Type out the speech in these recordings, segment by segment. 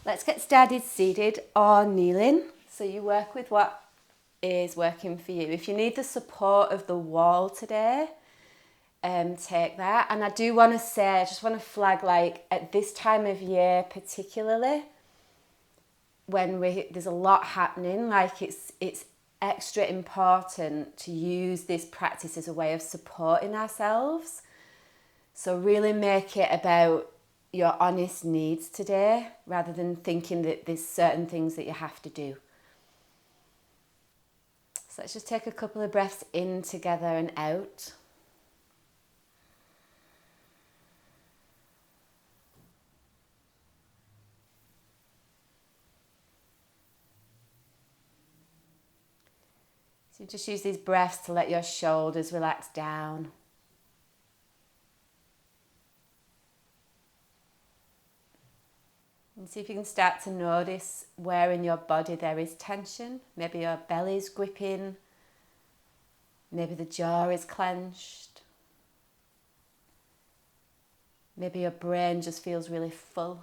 Let's get started seated or kneeling. So you work with what is working for you. If you need the support of the wall today, take that. And I do want to say, I just want to flag, like at this time of year particularly, when there's a lot happening, like it's extra important to use this practice as a way of supporting ourselves. So really make it about your honest needs today rather than thinking that there's certain things that you have to do. So let's just take a couple of breaths in together and out. So just use these breaths to let your shoulders relax down. And see if you can start to notice where in your body there is tension. Maybe your belly's gripping. Maybe the jaw is clenched. Maybe your brain just feels really full.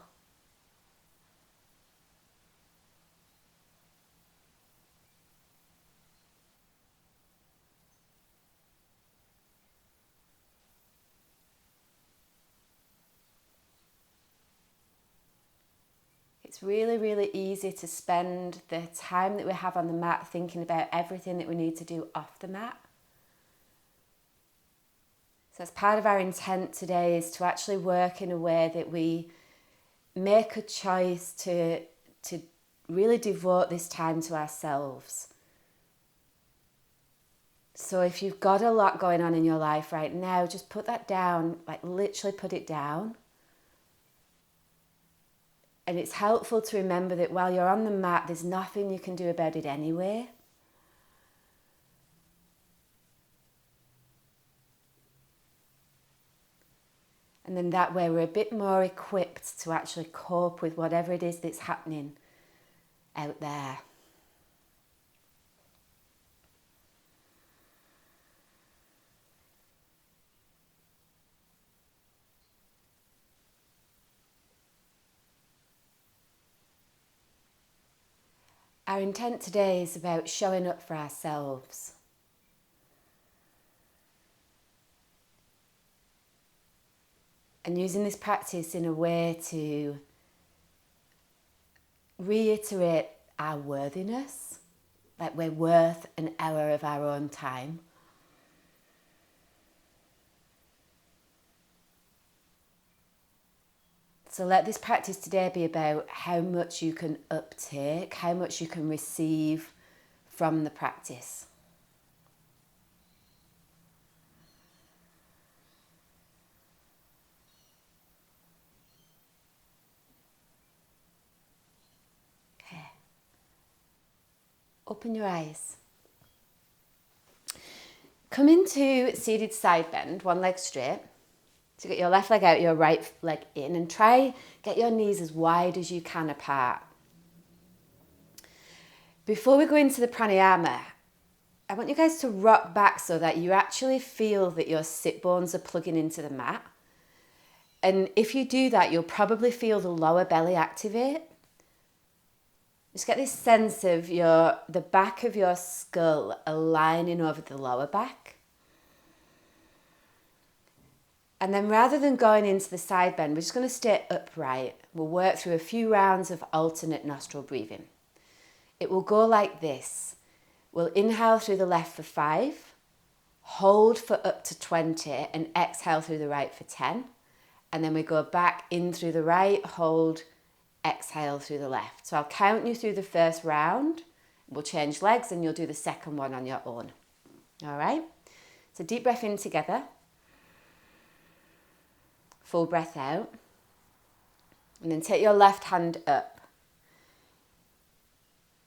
It's really, really easy to spend the time that we have on the mat thinking about everything that we need to do off the mat. So as part of our intent today is to actually work in a way that we make a choice to really devote this time to ourselves. So if you've got a lot going on in your life right now, just put that down, like literally put it down. And it's helpful to remember that while you're on the mat, there's nothing you can do about it anyway. And then that way we're a bit more equipped to actually cope with whatever it is that's happening out there. Our intent today is about showing up for ourselves. And using this practice in a way to reiterate our worthiness, like we're worth an hour of our own time. So let this practice today be about how much you can uptake, how much you can receive from the practice. Okay. Open your eyes. Come into seated side bend, one leg straight. So get your left leg out, your right leg in, and try get your knees as wide as you can apart. Before we go into the pranayama, I want you guys to rock back so that you actually feel that your sit bones are plugging into the mat. And if you do that, you'll probably feel the lower belly activate. Just get this sense of the back of your skull aligning over the lower back. And then rather than going into the side bend, we're just going to stay upright. We'll work through a few rounds of alternate nostril breathing. It will go like this. We'll inhale through the left for 5, hold for up to 20, and exhale through the right for 10. And then we go back in through the right, hold, exhale through the left. So I'll count you through the first round. We'll change legs and you'll do the second one on your own. All right? So deep breath in together. Full breath out. And then take your left hand up.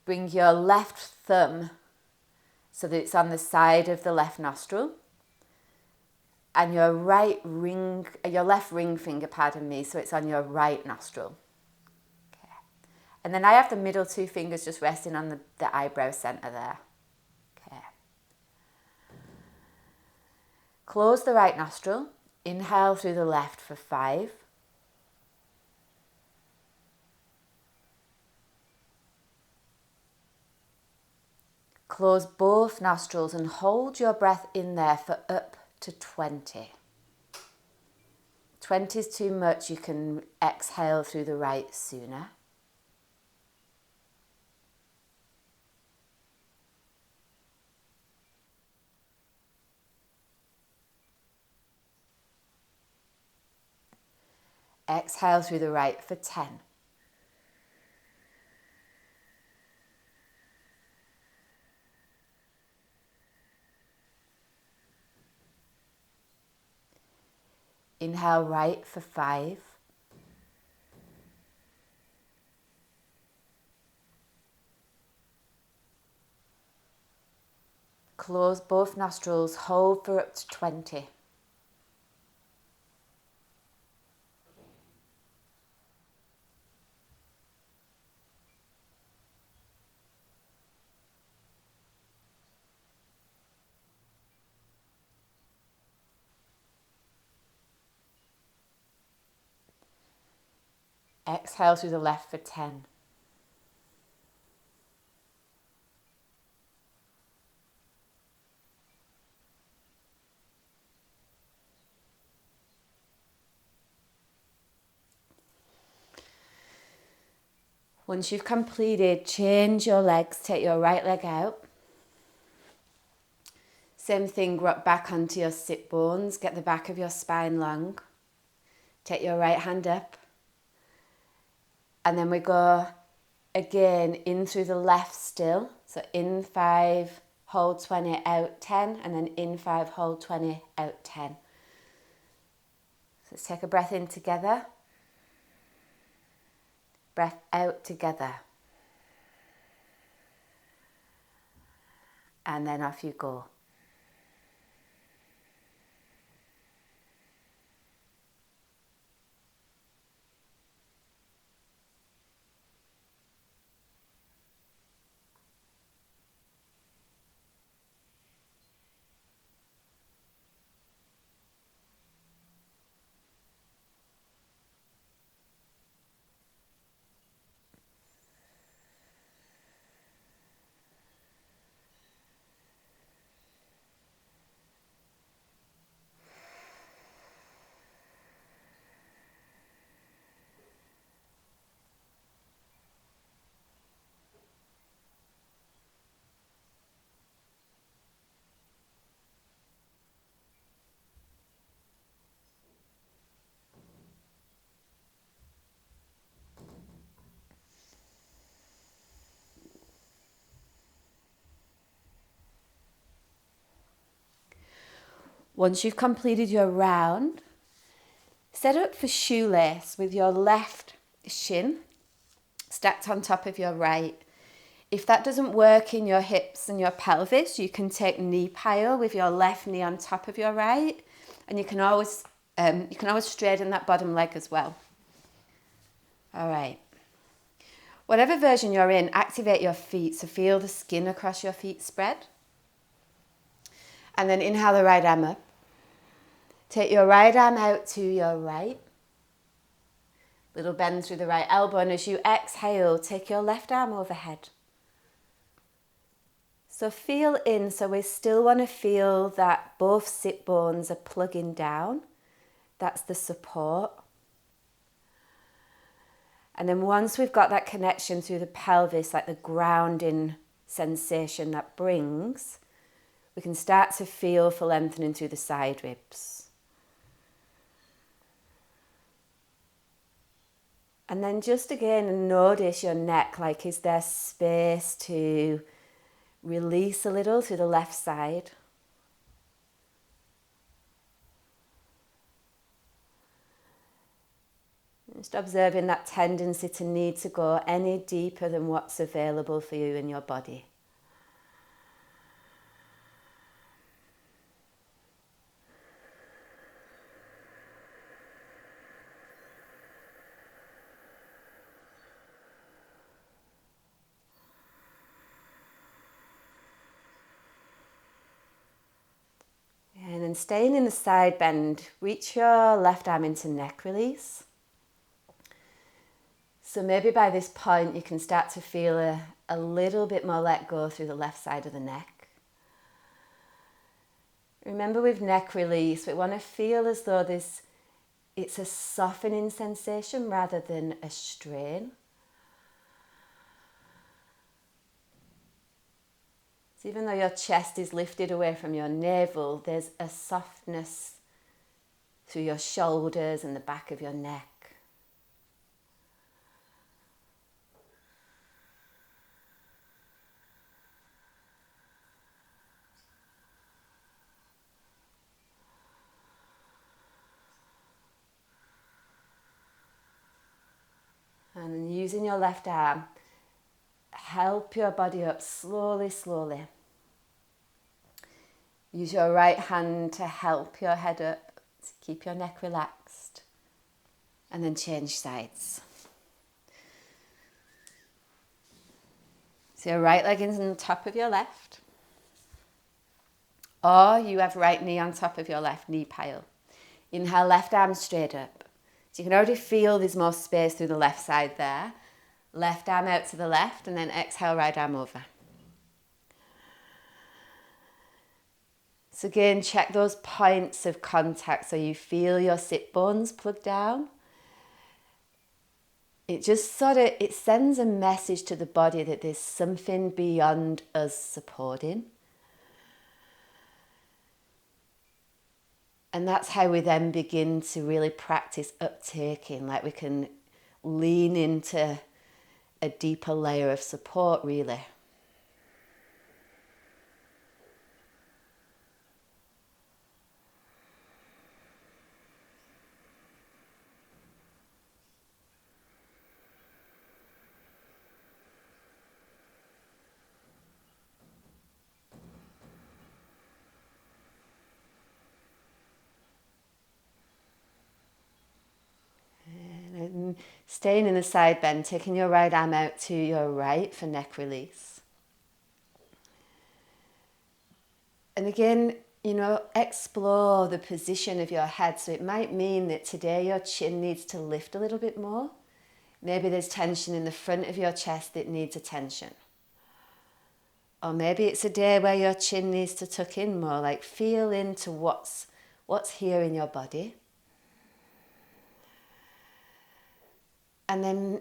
Bring your left thumb so that it's on the side of the left nostril. And your left ring finger, so it's on your right nostril. Okay. And then I have the middle 2 fingers just resting on the eyebrow center there. Okay. Close the right nostril. Inhale through the left for 5. Close both nostrils and hold your breath in there for up to 20. 20 is too much, you can exhale through the right sooner. Exhale through the right for 10. Inhale right for 5. Close both nostrils, hold for up to 20. Exhale through the left for 10. Once you've completed, change your legs, take your right leg out. Same thing, rock back onto your sit bones, get the back of your spine long. Take your right hand up. And then we go again in through the left still. So in 5, hold 20, out 10, and then in 5, hold 20, out 10. So let's take a breath in together. Breath out together. And then off you go. Once you've completed your round, set up for shoelace with your left shin stacked on top of your right. If that doesn't work in your hips and your pelvis, you can take knee pile with your left knee on top of your right, and you can always straighten that bottom leg as well. All right. Whatever version you're in, activate your feet, so feel the skin across your feet spread. And then inhale the right arm up. Take your right arm out to your right. Little bend through the right elbow, and as you exhale, take your left arm overhead. So feel in, so we still want to feel that both sit bones are plugging down. That's the support. And then once we've got that connection through the pelvis, like the grounding sensation that brings, we can start to feel for lengthening through the side ribs. And then just again notice your neck, like is there space to release a little through the left side? Just observing that tendency to need to go any deeper than what's available for you in your body. And then staying in the side bend, reach your left arm into neck release. So maybe by this point you can start to feel a little bit more let go through the left side of the neck. Remember, with neck release, we want to feel as though it's a softening sensation rather than a strain. So even though your chest is lifted away from your navel, there's a softness through your shoulders and the back of your neck. And using your left arm, help your body up slowly, slowly. Use your right hand to help your head up, to keep your neck relaxed. And then change sides. So your right leg is on the top of your left. Or you have right knee on top of your left knee pile. Inhale, left arm straight up. So you can already feel there's more space through the left side there. Left arm out to the left, and then exhale, right arm over. So again, check those points of contact so you feel your sit bones plug down. It just it sends a message to the body that there's something beyond us supporting. And that's how we then begin to really practice uptaking, like we can lean into a deeper layer of support, really. And staying in the side bend, taking your right arm out to your right for neck release. And again, explore the position of your head. So it might mean that today your chin needs to lift a little bit more. Maybe there's tension in the front of your chest that needs attention. Or maybe it's a day where your chin needs to tuck in more, like feel into what's here in your body. And then,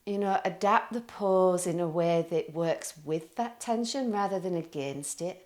adapt the pose in a way that works with that tension rather than against it.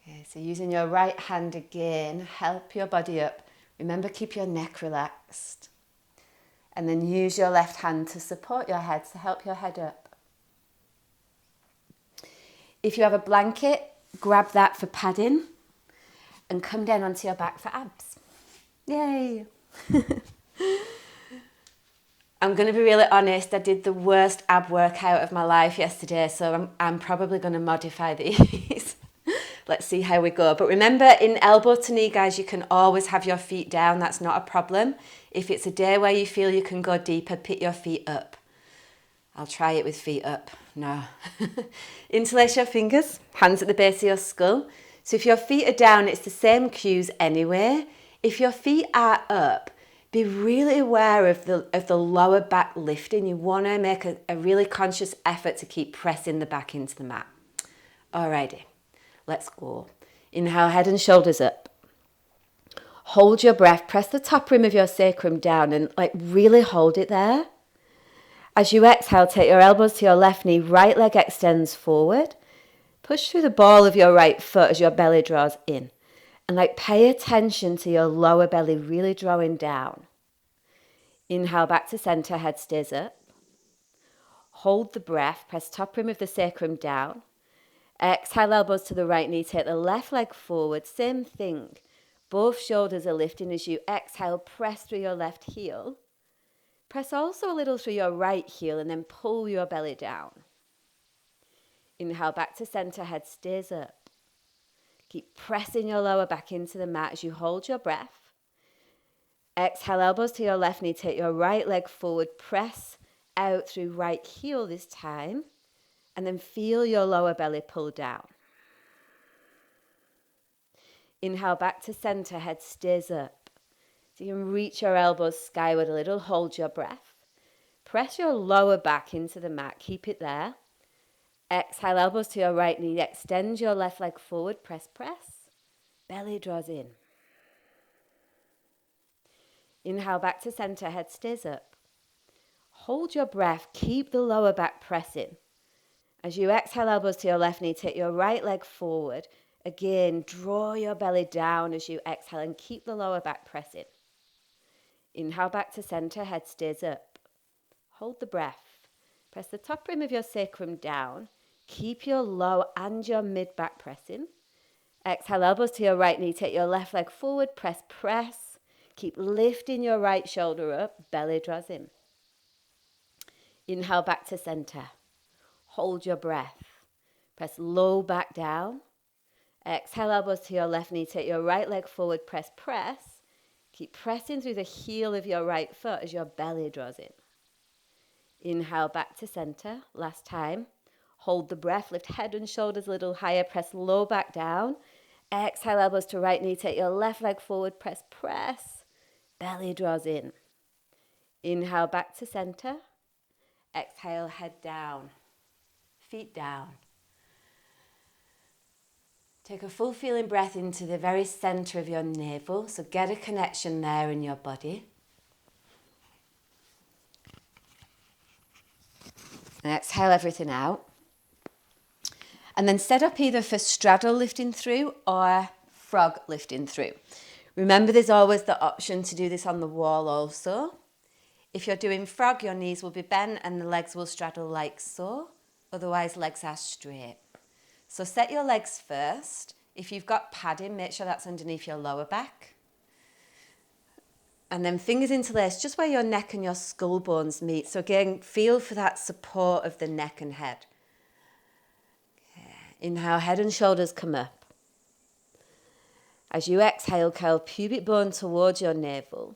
Okay, so using your right hand again, help your body up. Remember, keep your neck relaxed. And then use your left hand to support your head, to help your head up. If you have a blanket, grab that for padding and come down onto your back for abs. Yay! I'm going to be really honest, I did the worst ab workout of my life yesterday, so I'm probably going to modify these. Let's see how we go. But remember, in elbow to knee, guys, you can always have your feet down. That's not a problem. If it's a day where you feel you can go deeper, pick your feet up. I'll try it with feet up. No. Interlace your fingers, hands at the base of your skull. So if your feet are down, it's the same cues anyway. If your feet are up, be really aware of the lower back lifting. You want to make a really conscious effort to keep pressing the back into the mat. Alrighty. Let's go. Inhale, head and shoulders up. Hold your breath. Press the top rim of your sacrum down and really hold it there. As you exhale, take your elbows to your left knee. Right leg extends forward. Push through the ball of your right foot as your belly draws in. And pay attention to your lower belly really drawing down. Inhale back to center, head stays up. Hold the breath. Press top rim of the sacrum down. Exhale, elbows to the right knee, take the left leg forward, same thing. Both shoulders are lifting as you exhale, press through your left heel. Press also a little through your right heel and then pull your belly down. Inhale back to center, head stays up. Keep pressing your lower back into the mat as you hold your breath. Exhale, elbows to your left knee. Take your right leg forward. Press out through right heel this time. And then feel your lower belly pull down. Inhale back to center. Head stays up. So you can reach your elbows skyward a little. Hold your breath. Press your lower back into the mat. Keep it there. Exhale, elbows to your right knee. Extend your left leg forward. Press, press. Belly draws in. Inhale back to center. Head stays up. Hold your breath. Keep the lower back pressing. As you exhale, elbows to your left knee. Take your right leg forward. Again, draw your belly down as you exhale and keep the lower back pressing. Inhale back to center. Head stays up. Hold the breath. Press the top rim of your sacrum down. Keep your low and your mid back pressing. Exhale, elbows to your right knee. Take your left leg forward. Press, press. Keep lifting your right shoulder up. Belly draws in. Inhale back to center. Hold your breath. Press low back down. Exhale, elbows to your left knee. Take your right leg forward. Press, press. Keep pressing through the heel of your right foot as your belly draws in. Inhale back to center. Last time. Hold the breath. Lift head and shoulders a little higher. Press low back down. Exhale, elbows to right knee. Take your left leg forward. Press, press. Belly draws in. Inhale back to center. Exhale, head down. Feet down. Take a full feeling breath into the very center of your navel. So get a connection there in your body. And exhale everything out. And then set up either for straddle lifting through or frog lifting through. Remember, there's always the option to do this on the wall also. If you're doing frog, your knees will be bent and the legs will straddle like so. Otherwise, legs are straight. So set your legs first. If you've got padding, make sure that's underneath your lower back. And then fingers interlace just where your neck and your skull bones meet. So again, feel for that support of the neck and head. Inhale, head and shoulders come up. As you exhale, curl pubic bone towards your navel.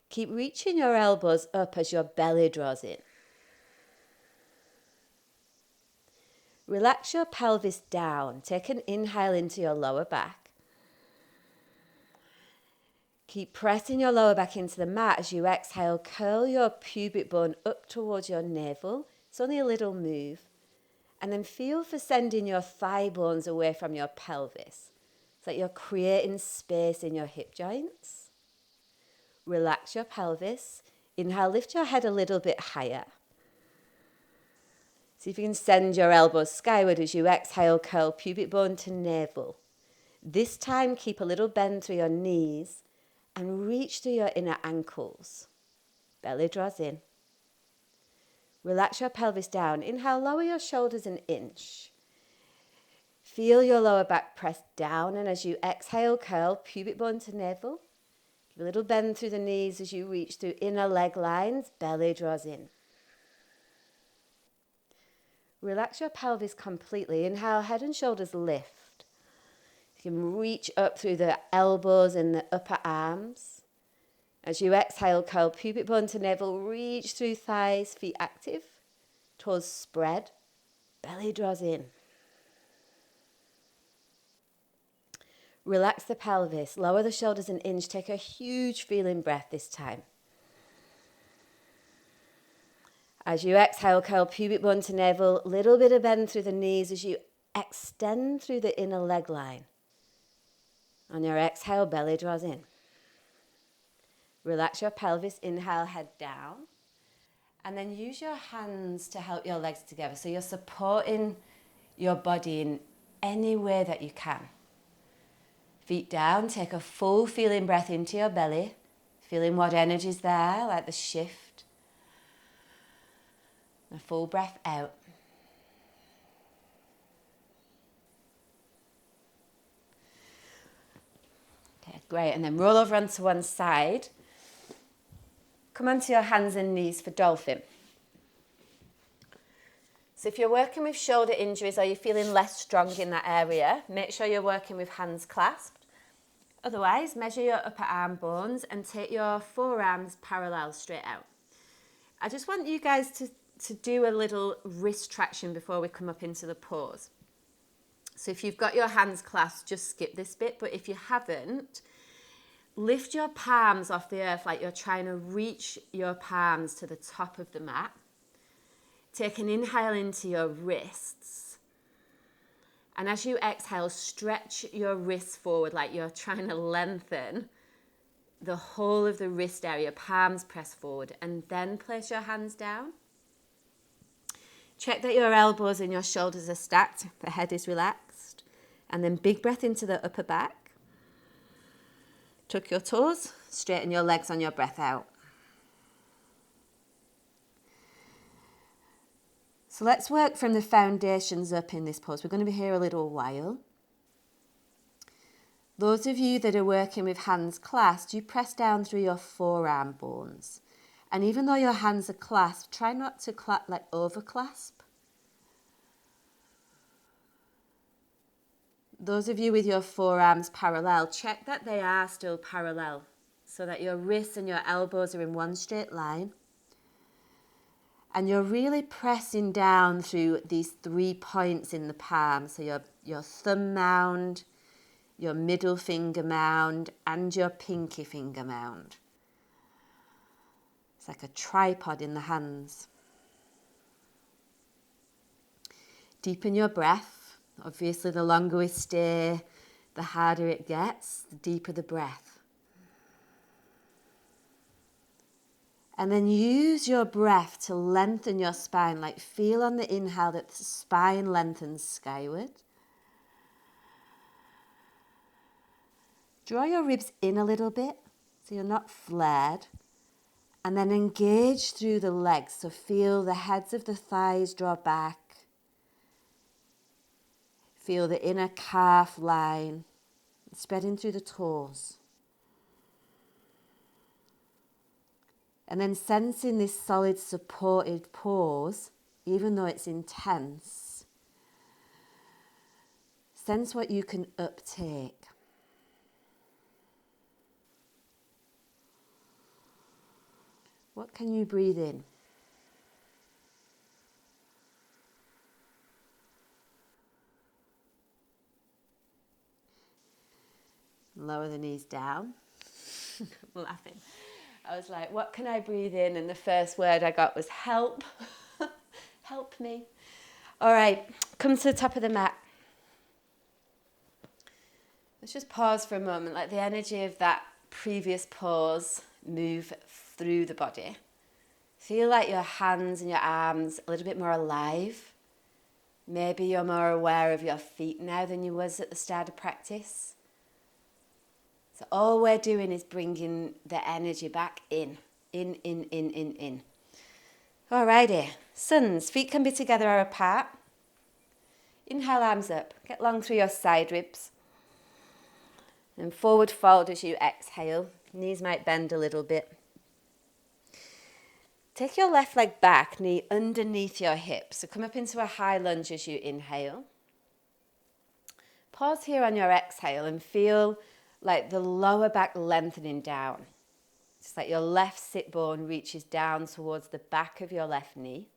Keep reaching your elbows up as your belly draws in. Relax your pelvis down. Take an inhale into your lower back. Keep pressing your lower back into the mat. As you exhale, curl your pubic bone up towards your navel. It's only a little move. And then feel for sending your thigh bones away from your pelvis. It's like you're creating space in your hip joints. Relax your pelvis. Inhale, lift your head a little bit higher. See if you can send your elbows skyward as you exhale, curl pubic bone to navel. This time, keep a little bend through your knees and reach through your inner ankles. Belly draws in. Relax your pelvis down. Inhale, lower your shoulders an inch. Feel your lower back press down, and as you exhale, curl pubic bone to navel. Give a little bend through the knees as you reach through inner leg lines. Belly draws in. Relax your pelvis completely. Inhale, head and shoulders lift. You can reach up through the elbows and the upper arms. As you exhale, curl pubic bone to navel, reach through thighs, feet active, toes spread, belly draws in. Relax the pelvis, lower the shoulders an inch, take a huge feeling breath this time. As you exhale, curl pubic bone to navel, little bit of bend through the knees as you extend through the inner leg line. On your exhale, belly draws in. Relax your pelvis, inhale, head down. And then use your hands to help your legs together. So you're supporting your body in any way that you can. Feet down, take a full feeling breath into your belly. Feeling what energy's there, like the shift. A full breath out. Okay, great. And then roll over onto one side. Come onto your hands and knees for dolphin. So if you're working with shoulder injuries or you're feeling less strong in that area, make sure you're working with hands clasped. Otherwise, measure your upper arm bones and take your forearms parallel straight out. I just want you guys to do a little wrist traction before we come up into the pose. So if you've got your hands clasped, just skip this bit. But if you haven't, lift your palms off the earth like you're trying to reach your palms to the top of the mat. Take an inhale into your wrists. And as you exhale, stretch your wrists forward like you're trying to lengthen the whole of the wrist area. Palms press forward and then place your hands down. Check that your elbows and your shoulders are stacked, the head is relaxed. And then big breath into the upper back. Tuck your toes, straighten your legs on your breath out. So let's work from the foundations up in this pose. We're going to be here a little while. Those of you that are working with hands clasped, you press down through your forearm bones. And even though your hands are clasped, try not to overclasp. Those of you with your forearms parallel, check that they are still parallel so that your wrists and your elbows are in one straight line. And you're really pressing down through these 3 points in the palm. So your thumb mound, your middle finger mound, and your pinky finger mound. It's like a tripod in the hands. Deepen your breath. Obviously, the longer we stay, the harder it gets, the deeper the breath. And then use your breath to lengthen your spine. Like feel on the inhale that the spine lengthens skyward. Draw your ribs in a little bit so you're not flared. And then engage through the legs. So feel the heads of the thighs draw back. Feel the inner calf line spreading through the toes. And then sensing this solid supported pose, even though it's intense, sense what you can uptake. What can you breathe in? Lower the knees down. I'm laughing. I was like, what can I breathe in? And the first word I got was help. Help me. All right, come to the top of the mat. Let's just pause for a moment. Let the energy of that previous pause move through the body. Feel like your hands and your arms a little bit more alive. Maybe you're more aware of your feet now than you was at the start of practice. So all we're doing is bringing the energy back in. In. Alrighty. Suns, feet can be together or apart. Inhale, arms up. Get long through your side ribs. And forward fold as you exhale. Knees might bend a little bit. Take your left leg back, knee underneath your hips. So come up into a high lunge as you inhale. Pause here on your exhale and feel like the lower back lengthening down. It's like your left sit bone reaches down towards the back of your left knee.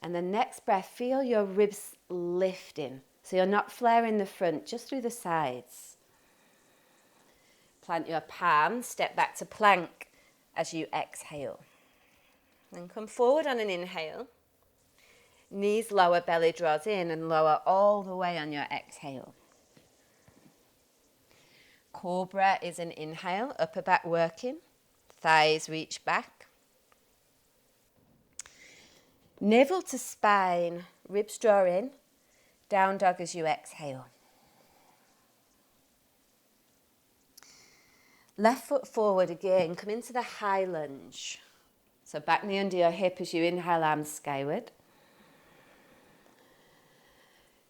And the next breath, feel your ribs lifting. So you're not flaring the front, just through the sides. Plant your palms, step back to plank as you exhale. Then come forward on an inhale. Knees lower, belly draws in and lower all the way on your exhale. Cobra is an inhale, upper back working, thighs reach back. Navel to spine, ribs draw in, down dog as you exhale. Left foot forward again, come into the high lunge. So back knee under your hip as you inhale, arms skyward.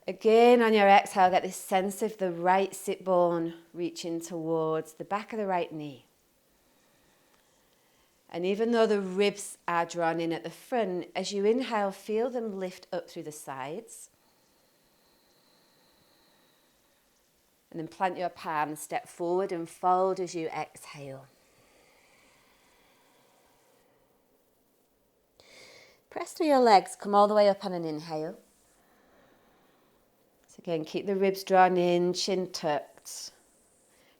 Again, on your exhale, get this sense of the right sit bone reaching towards the back of the right knee. And even though the ribs are drawn in at the front, as you inhale, feel them lift up through the sides. And then plant your palms, step forward and fold as you exhale. Press through your legs, come all the way up on an inhale. So again, keep the ribs drawn in, chin tucked,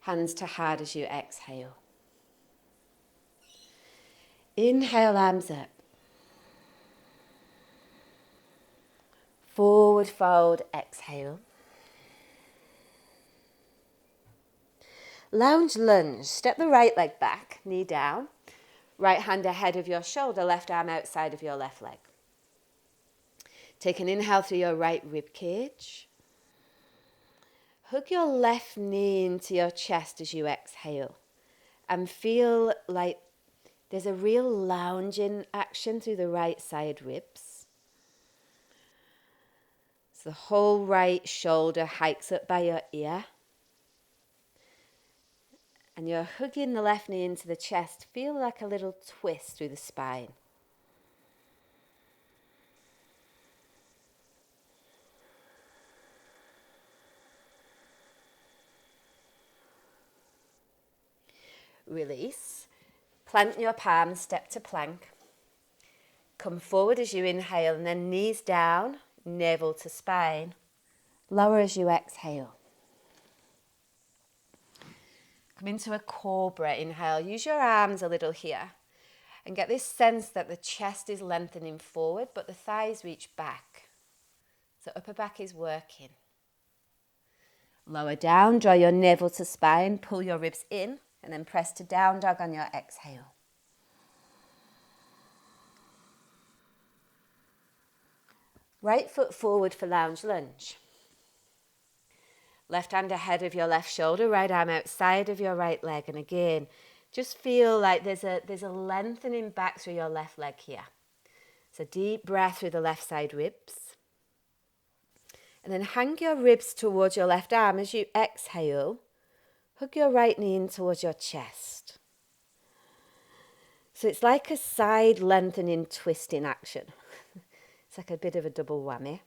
hands to heart as you exhale. Inhale, arms up. Forward fold, exhale. Lounge lunge, step the right leg back, knee down. Right hand ahead of your shoulder, left arm outside of your left leg. Take an inhale through your right rib cage. Hug your left knee into your chest as you exhale. And feel like there's a real lounging action through the right side ribs. So the whole right shoulder hikes up by your ear. And you're hugging the left knee into the chest. Feel like a little twist through the spine. Release. Plant your palms, step to plank. Come forward as you inhale and then knees down, navel to spine. Lower as you exhale. Come into a cobra, inhale. Use your arms a little here and get this sense that the chest is lengthening forward but the thighs reach back. So upper back is working. Lower down, draw your navel to spine, pull your ribs in and then press to down dog on your exhale. Right foot forward for lounge lunge. Left hand ahead of your left shoulder, right arm outside of your right leg. And again, just feel like there's a lengthening back through your left leg here. So deep breath through the left side ribs. And then hang your ribs towards your left arm as you exhale. Hug your right knee in towards your chest. So it's like a side lengthening twisting action. It's like a bit of a double whammy.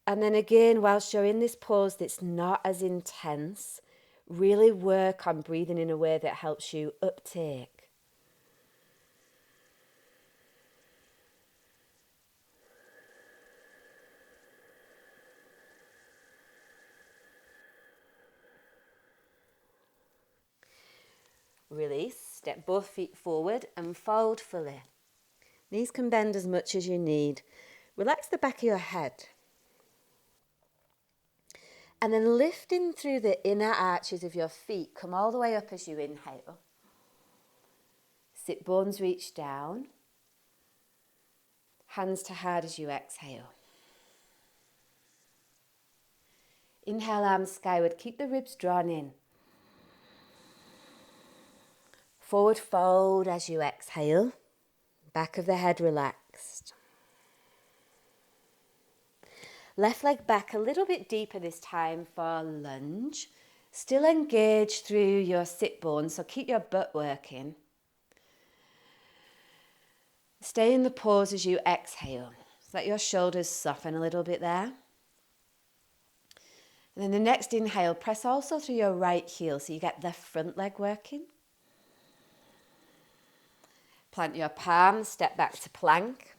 And then again, whilst you're in this pose that's not as intense, really work on breathing in a way that helps you uptake. Release, step both feet forward and fold fully. Knees can bend as much as you need. Relax the back of your head. And then lifting through the inner arches of your feet, come all the way up as you inhale. Sit bones reach down. Hands to heart as you exhale. Inhale, arms skyward. Keep the ribs drawn in. Forward fold as you exhale. Back of the head relaxed. Left leg back a little bit deeper this time for lunge. Still engage through your sit bones, so keep your butt working. Stay in the pose as you exhale. So let your shoulders soften a little bit there. And then the next inhale, press also through your right heel so you get the front leg working. Plant your palms, step back to plank.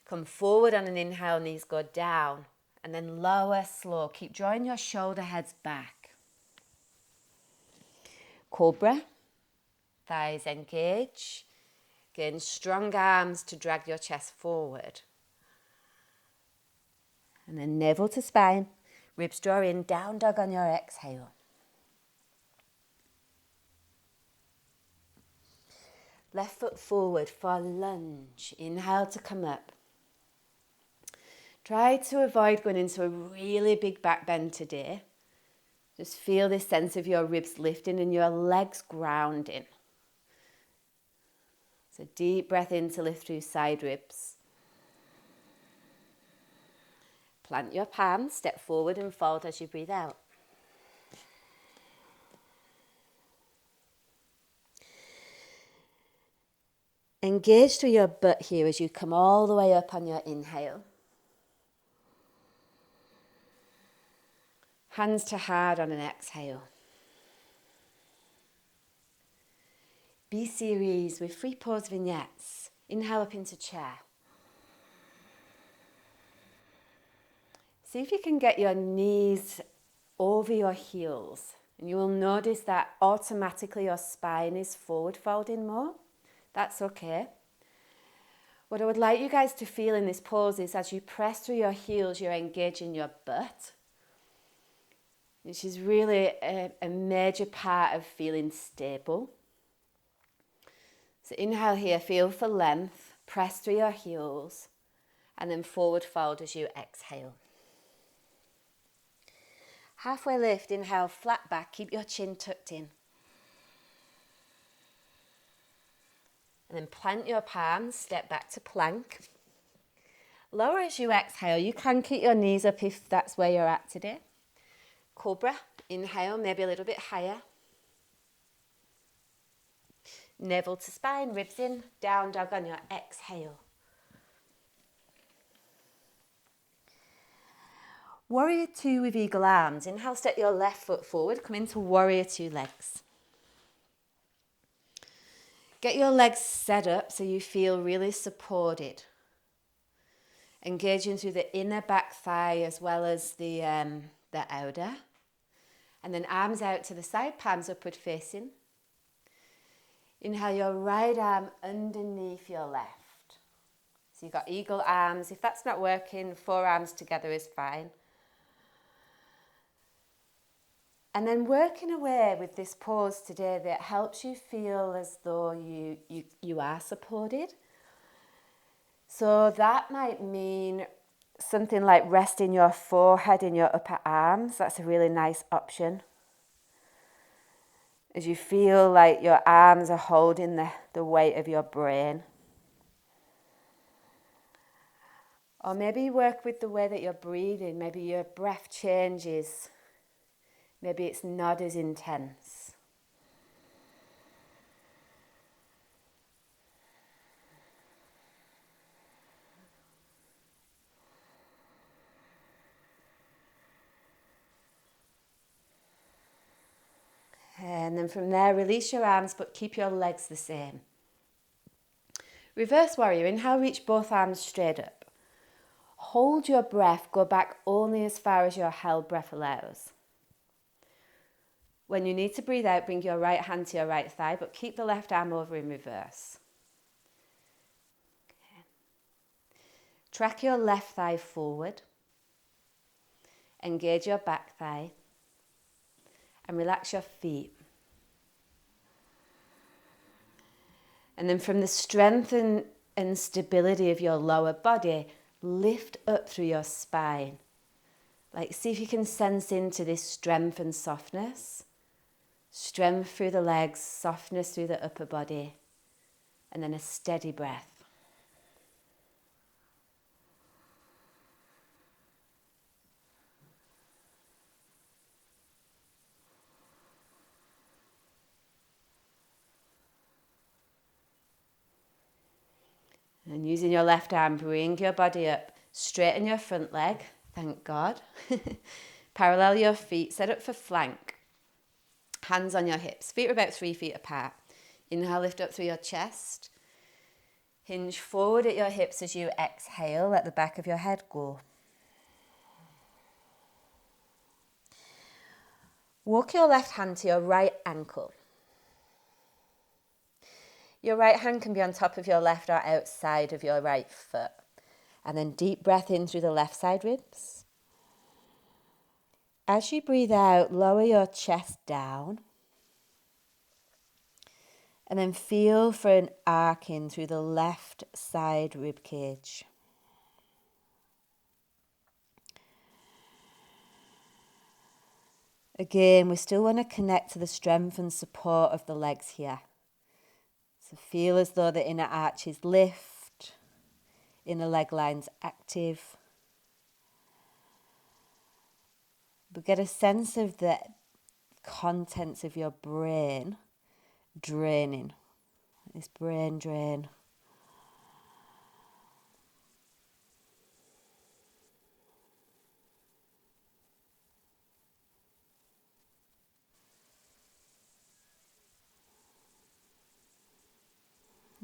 Come forward on an inhale, knees go down. And then lower, slow. Keep drawing your shoulder heads back. Cobra. Thighs engage. Again, strong arms to drag your chest forward. And then navel to spine. Ribs draw in, down dog on your exhale. Left foot forward for lunge. Inhale to come up. Try to avoid going into a really big back bend today. Just feel this sense of your ribs lifting and your legs grounding. So deep breath in to lift through side ribs. Plant your palms, step forward and fold as you breathe out. Engage through your butt here as you come all the way up on your inhale. Hands to heart on an exhale. B-series with 3 pause vignettes. Inhale up into chair. See if you can get your knees over your heels. And you will notice that automatically your spine is forward folding more. That's okay. What I would like you guys to feel in this pose is as you press through your heels, you're engaging your butt, which is really a major part of feeling stable. So inhale here, feel for length, press through your heels, and then forward fold as you exhale. Halfway lift, inhale, flat back, keep your chin tucked in. And then plant your palms, step back to plank. Lower as you exhale. You can keep your knees up if that's where you're at today. Cobra, inhale, maybe a little bit higher. Navel to spine, ribs in, down dog on your exhale. Warrior 2 with eagle arms. Inhale, step your left foot forward, come into warrior 2 legs. Get your legs set up so you feel really supported. Engaging through the inner back thigh as well as the outer. And then arms out to the side, palms upward facing. Inhale your right arm underneath your left. So you've got eagle arms. If that's not working, forearms together is fine. And then working away with this pose today that helps you feel as though you are supported. So that might mean something like resting your forehead in your upper arms. That's a really nice option. As you feel like your arms are holding the weight of your brain. Or maybe work with the way that you're breathing. Maybe your breath changes. Maybe it's not as intense. And then from there, release your arms, but keep your legs the same. Reverse warrior, inhale, reach both arms straight up. Hold your breath, go back only as far as your held breath allows. When you need to breathe out, bring your right hand to your right thigh, but keep the left arm over in reverse. Okay. Track your left thigh forward. Engage your back thigh. And relax your feet. And then from the strength and stability of your lower body, lift up through your spine. Like, see if you can sense into this strength and softness. Strength through the legs, softness through the upper body. And then a steady breath. And using your left arm, bring your body up. Straighten your front leg, thank God. Parallel your feet, set up for flank. Hands on your hips, feet are about 3 feet apart. Inhale, lift up through your chest. Hinge forward at your hips as you exhale, let the back of your head go. Walk your left hand to your right ankle. Your right hand can be on top of your left or outside of your right foot. And then deep breath in through the left side ribs. As you breathe out, lower your chest down. And then feel for an arcing through the left side rib cage. Again, we still want to connect to the strength and support of the legs here. So feel as though the inner arches lift, inner leg lines active. But get a sense of the contents of your brain draining. This brain drain.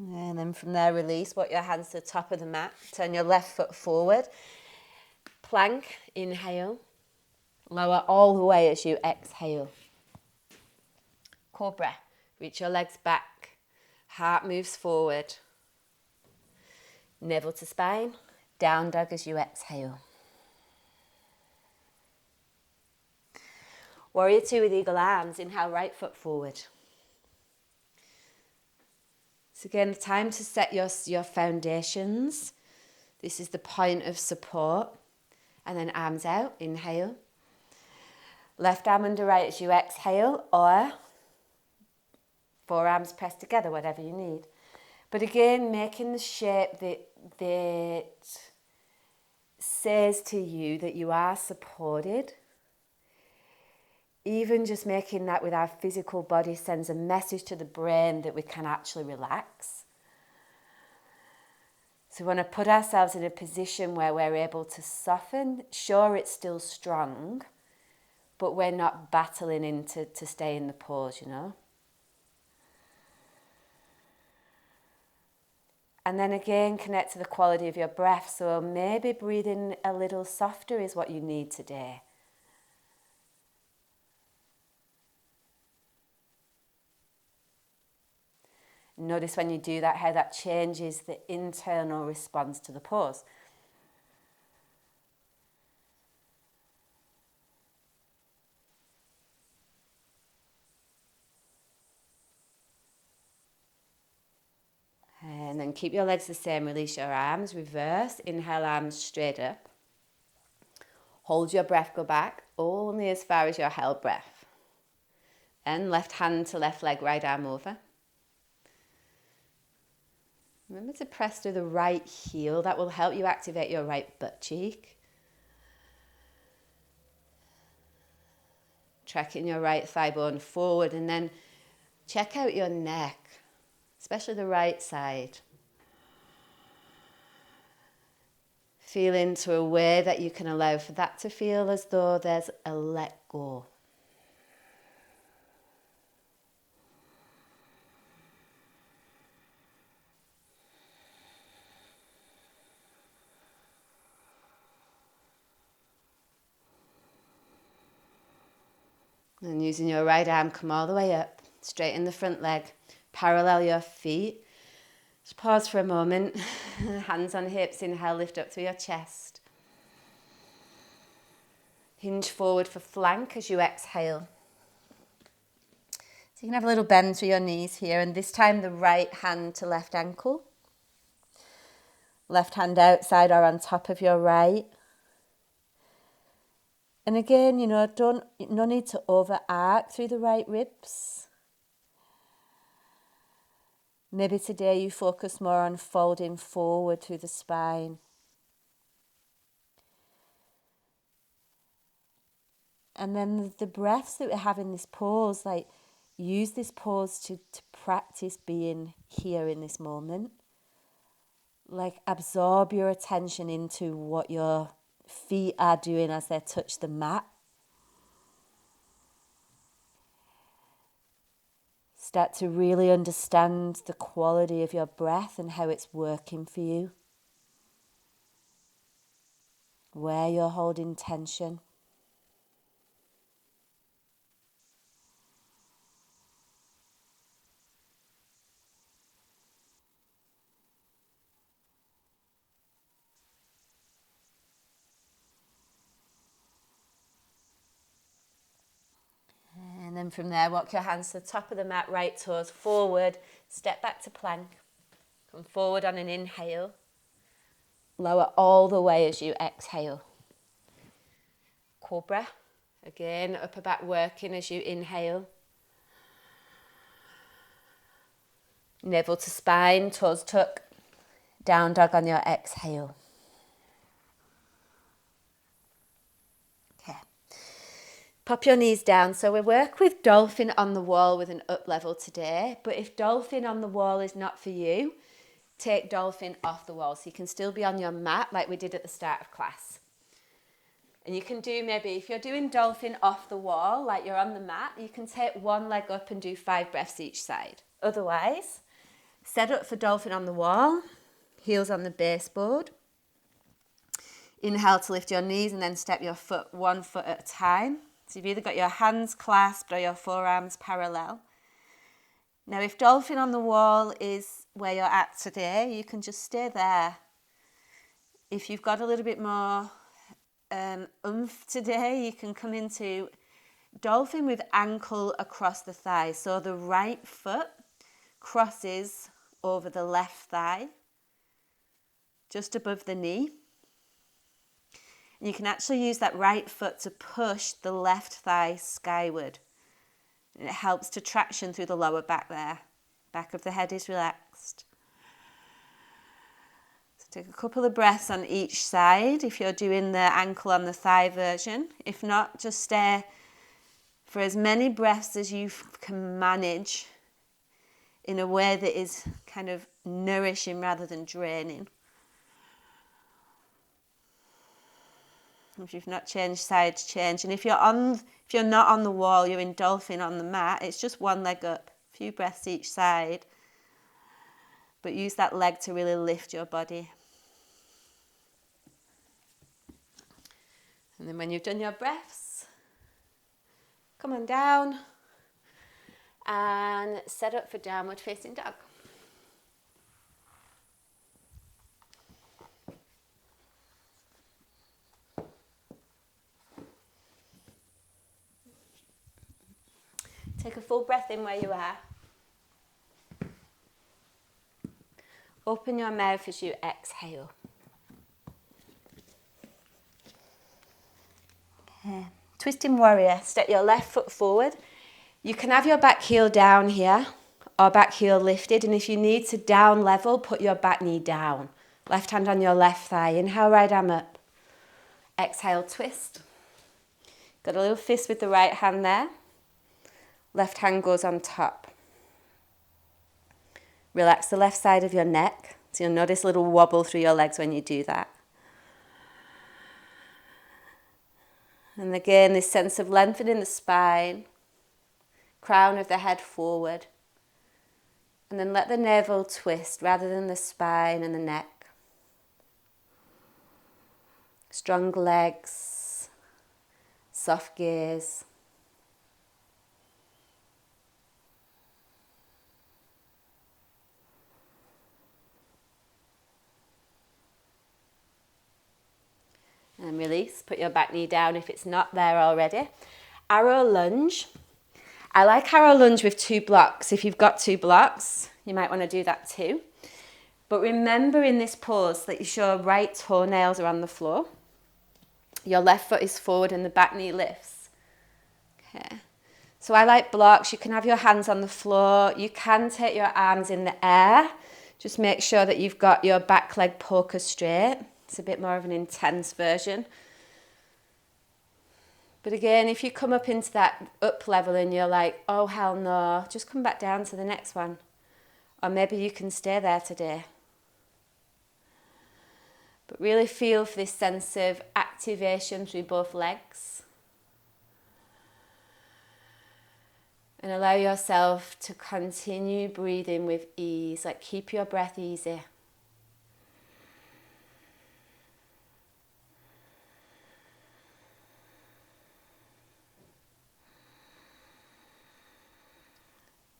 And then from there, release. Walk your hands to the top of the mat. Turn your left foot forward. Plank, inhale. Lower all the way as you exhale. Cobra. Reach your legs back. Heart moves forward. Navel to spine. Down dog as you exhale. Warrior two with eagle arms. Inhale, right foot forward. So again, time to set your foundations. This is the point of support. And then arms out, inhale. Left arm under right as you exhale, or forearms pressed together, whatever you need. But again, making the shape that says to you that you are supported. Even just making that with our physical body sends a message to the brain that we can actually relax. So we want to put ourselves in a position where we're able to soften. Sure, it's still strong, but we're not battling to stay in the pose, you know. And then again, connect to the quality of your breath. So maybe breathing a little softer is what you need today. Notice when you do that, how that changes the internal response to the pose. And then keep your legs the same, release your arms, reverse, inhale arms straight up. Hold your breath, go back, only as far as your held breath. And left hand to left leg, right arm over. Remember to press through the right heel. That will help you activate your right butt cheek. Tracking your right thigh bone forward, and then check out your neck, especially the right side. Feel into a way that you can allow for that to feel as though there's a let go. And using your right arm, come all the way up, straighten the front leg, parallel your feet. Just pause for a moment. Hands on hips, inhale, lift up through your chest. Hinge forward for flank as you exhale. So you can have a little bend through your knees here, and this time the right hand to left ankle. Left hand outside or on top of your right. And again, you know, no need to over arc through the right ribs. Maybe today you focus more on folding forward through the spine. And then the breaths that we have in this pose, like use this pose to practice being here in this moment. Like absorb your attention into what your feet are doing as they touch the mat. Start to really understand the quality of your breath and how it's working for you. Where you're holding tension. And then from there, walk your hands to the top of the mat, right toes forward, step back to plank. Come forward on an inhale. Lower all the way as you exhale. Cobra. Again, upper back working as you inhale. Navel to spine, toes tuck. Down dog on your exhale. Okay. Pop your knees down. So we work with dolphin on the wall with an up level today. But if dolphin on the wall is not for you, take dolphin off the wall. So you can still be on your mat like we did at the start of class. And you can do maybe, if you're doing dolphin off the wall, like you're on the mat, you can take one leg up and do 5 breaths each side. Otherwise, Set up for dolphin on the wall, heels on the baseboard. Inhale to lift your knees and then step your foot 1 foot at a time. So you've either got your hands clasped or your forearms parallel. Now if dolphin on the wall is where you're at today, you can just stay there. If you've got a little bit more oomph today, you can come into dolphin with ankle across the thigh. So the right foot crosses over the left thigh, just above the knee. And you can actually use that right foot to push the left thigh skyward. And it helps to traction through the lower back there. Back of the head is relaxed. So take a couple of breaths on each side if you're doing the ankle on the thigh version. If not, just stay for as many breaths as you can manage in a way that is kind of nourishing rather than draining. If you've not changed sides, change. And if you're not on the wall, you're in dolphin on the mat, it's just one leg up, a few breaths each side. But use that leg to really lift your body. And then when you've done your breaths, come on down and set up for downward facing dog. Take a full breath in where you are. Open your mouth as you exhale. Okay. Twisting warrior. Step your left foot forward. You can have your back heel down here or back heel lifted. And if you need to down level, put your back knee down. Left hand on your left thigh. Inhale, right arm up. Exhale, twist. Got a little fist with the right hand there. Left hand goes on top. Relax the left side of your neck. So you'll notice a little wobble through your legs when you do that. And again, this sense of lengthening the spine, crown of the head forward. And then let the navel twist rather than the spine and the neck. Strong legs, soft gaze. And release, put your back knee down if it's not there already. Arrow lunge. I like arrow lunge with 2 blocks. If you've got 2 blocks, you might want to do that too. But remember in this pose that your right toenails are on the floor. Your left foot is forward and the back knee lifts. Okay. So I like blocks. You can have your hands on the floor. You can take your arms in the air. Just make sure that you've got your back leg poker straight. It's a bit more of an intense version. But again, if you come up into that up level and you're like, oh hell no, just come back down to the next one. Or maybe you can stay there today. But really feel for this sense of activation through both legs. And allow yourself to continue breathing with ease. Like keep your breath easy.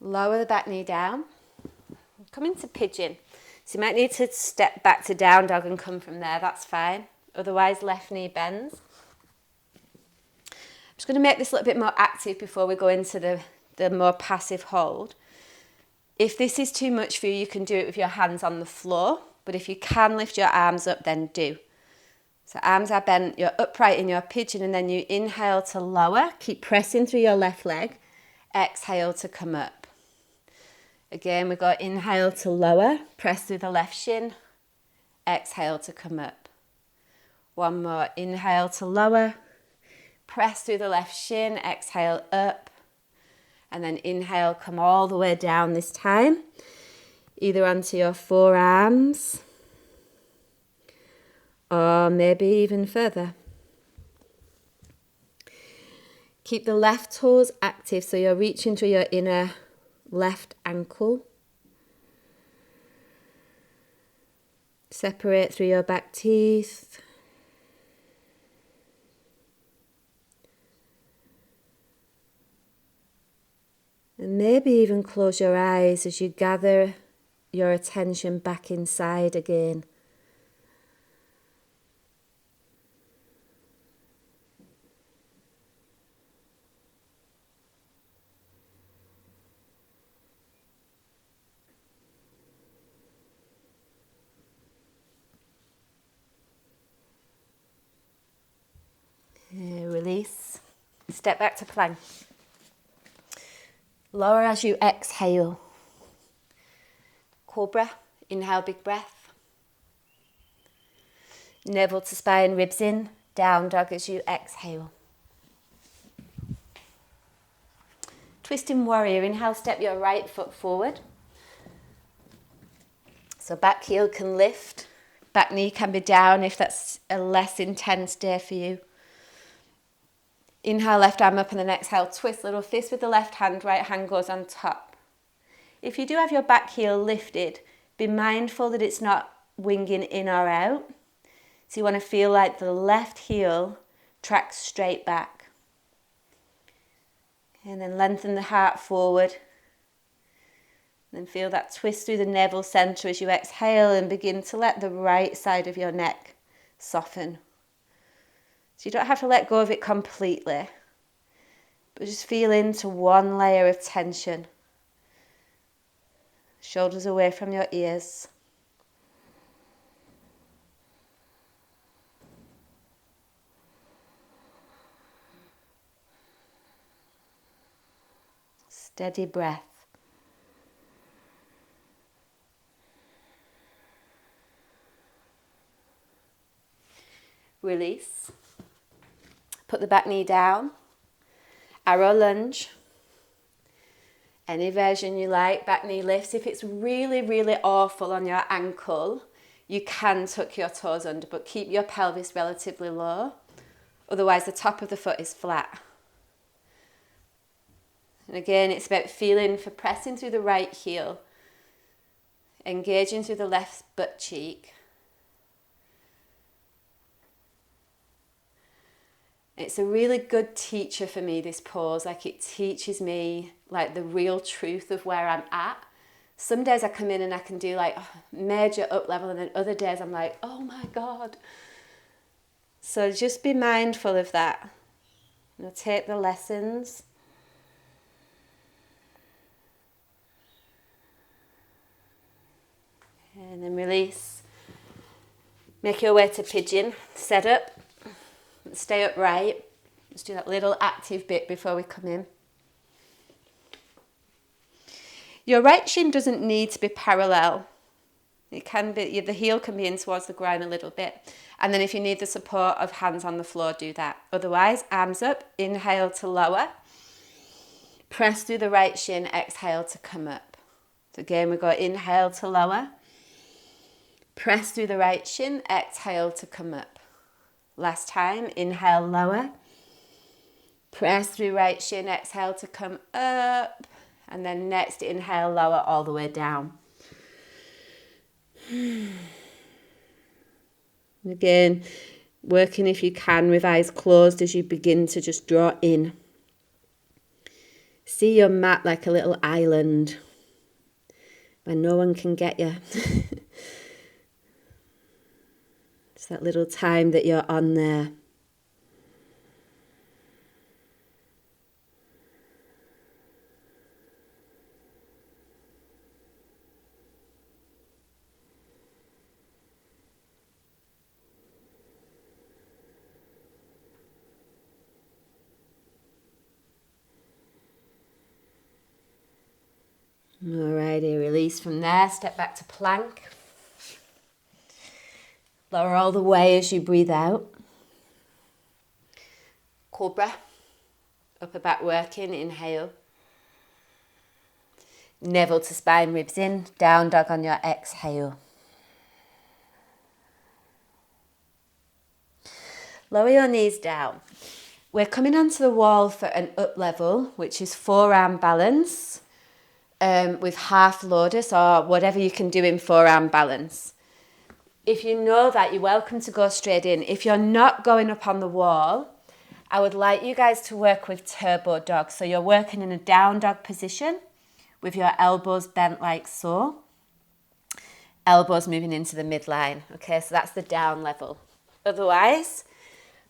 Lower the back knee down. Come into pigeon. So you might need to step back to down dog and come from there. That's fine. Otherwise, left knee bends. I'm just going to make this a little bit more active before we go into the more passive hold. If this is too much for you, you can do it with your hands on the floor. But if you can lift your arms up, then do. So arms are bent, you're upright in your pigeon, and then you inhale to lower. Keep pressing through your left leg. Exhale to come up. Again, we go inhale to lower, press through the left shin, exhale to come up. One more, inhale to lower, press through the left shin, exhale up, and then inhale, come all the way down this time, either onto your forearms, or maybe even further. Keep the left toes active, so you're reaching through your inner left ankle. Separate through your back teeth. And maybe even close your eyes as you gather your attention back inside again. Release. Step back to plank. Lower as you exhale. Cobra. Inhale, big breath. Navel to spine, ribs in. Down dog as you exhale. Twisting warrior. Inhale, step your right foot forward. So back heel can lift. Back knee can be down if that's a less intense day for you. Inhale, left arm up, and then exhale, twist little fist with the left hand, right hand goes on top. If you do have your back heel lifted, be mindful that it's not winging in or out. So you want to feel like the left heel tracks straight back. And then lengthen the heart forward. And then feel that twist through the navel center as you exhale and begin to let the right side of your neck soften. So you don't have to let go of it completely, but just feel into one layer of tension. Shoulders away from your ears. Steady breath. Release. Put the back knee down. Arrow lunge. Any version you like, back knee lifts. If it's really, really awful on your ankle, you can tuck your toes under, but keep your pelvis relatively low. Otherwise, the top of the foot is flat. And again, it's about feeling for pressing through the right heel, engaging through the left butt cheek. It's a really good teacher for me, this pose. Like, it teaches me like the real truth of where I'm at. Some days I come in and I can do like major up level, and then other days I'm like, oh my God. So just be mindful of that. You know, take the lessons. And then release. Make your way to pigeon. Set up. Stay upright. Let's do that little active bit before we come in. Your right shin doesn't need to be parallel. It can be, the heel can be in towards the ground a little bit. And then if you need the support of hands on the floor, do that. Otherwise, arms up, inhale to lower. Press through the right shin, exhale to come up. So again, we go inhale to lower. Press through the right shin, exhale to come up. Last time, inhale, lower. Press through right shin, exhale to come up. And then next, inhale, lower all the way down. Again, working if you can with eyes closed as you begin to just draw in. See your mat like a little island where no one can get you. It's that little time that you're on there. Alrighty, release from there, step back to plank. Lower all the way as you breathe out. Cobra, upper back working, inhale. Navel to spine, ribs in, down dog on your exhale. Lower your knees down. We're coming onto the wall for an up level, which is forearm balance. With half lotus or whatever you can do in forearm balance. If you know that, you're welcome to go straight in. If you're not going up on the wall, I would like you guys to work with turbo dog. So you're working in a down dog position with your elbows bent like so. Elbows moving into the midline. Okay, so that's the down level. Otherwise,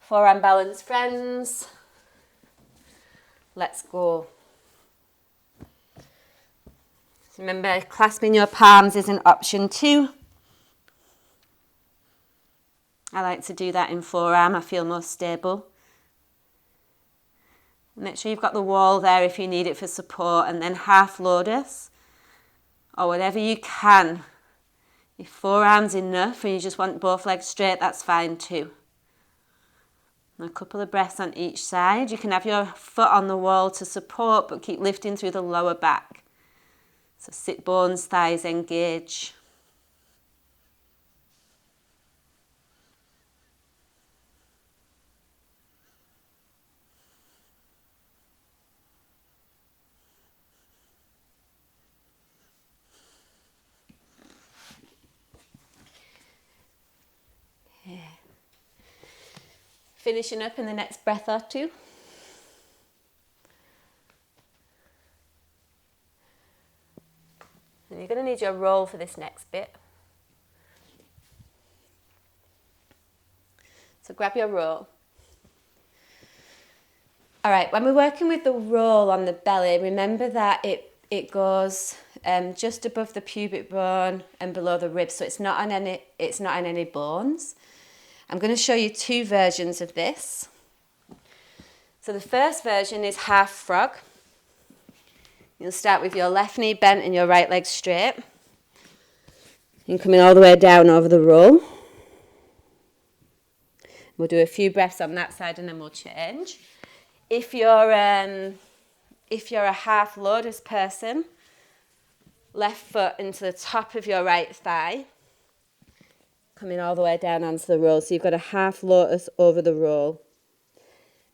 forearm balance, friends. Let's go. So remember, clasping your palms is an option too. I like to do that in forearm. I feel more stable. Make sure you've got the wall there if you need it for support, and then half lotus or whatever you can. If forearm's enough and you just want both legs straight, that's fine too. And a couple of breaths on each side. You can have your foot on the wall to support, but keep lifting through the lower back. So sit bones, thighs engage. Yeah. Finishing up in the next breath or two. And you're going to need your roll for this next bit. So grab your roll. All right, when we're working with the roll on the belly, remember that it goes just above the pubic bone and below the ribs, so it's not on any bones. I'm going to show you two versions of this. So the first version is half frog. You'll start with your left knee bent and your right leg straight. And coming all the way down over the roll. We'll do a few breaths on that side and then we'll change. If you're a half lotus person, left foot into the top of your right thigh, coming all the way down onto the roll. So you've got a half lotus over the roll.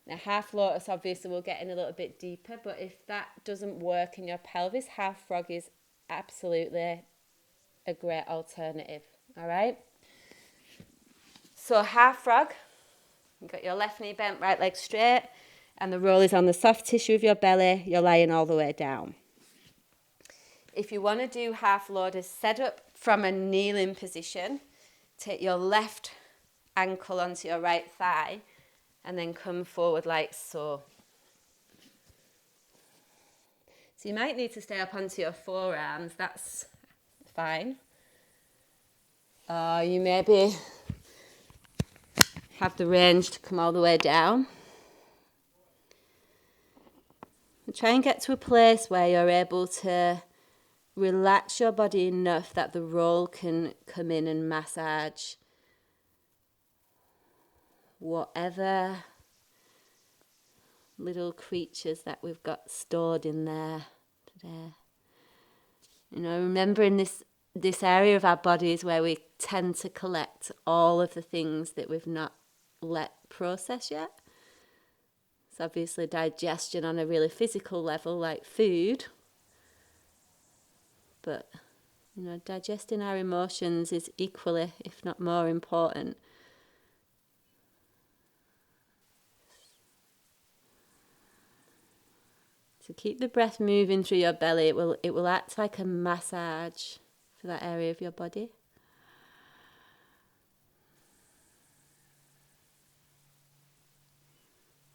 Now half lotus obviously will get in a little bit deeper, but if that doesn't work in your pelvis, half frog is absolutely a great alternative. All right? So half frog, you've got your left knee bent, right leg straight, and the roll is on the soft tissue of your belly. You're lying all the way down. If you want to do half lotus, set up from a kneeling position. Take your left ankle onto your right thigh and then come forward like so. So you might need to stay up onto your forearms. That's fine. Or you maybe have the range to come all the way down. And try and get to a place where you're able to relax your body enough that the roll can come in and massage whatever little creatures that we've got stored in there today. You know, remember in this area of our bodies where we tend to collect all of the things that we've not let process yet. It's obviously digestion on a really physical level, like food. But, you know, digesting our emotions is equally, if not more important. So keep the breath moving through your belly. It will act like a massage for that area of your body.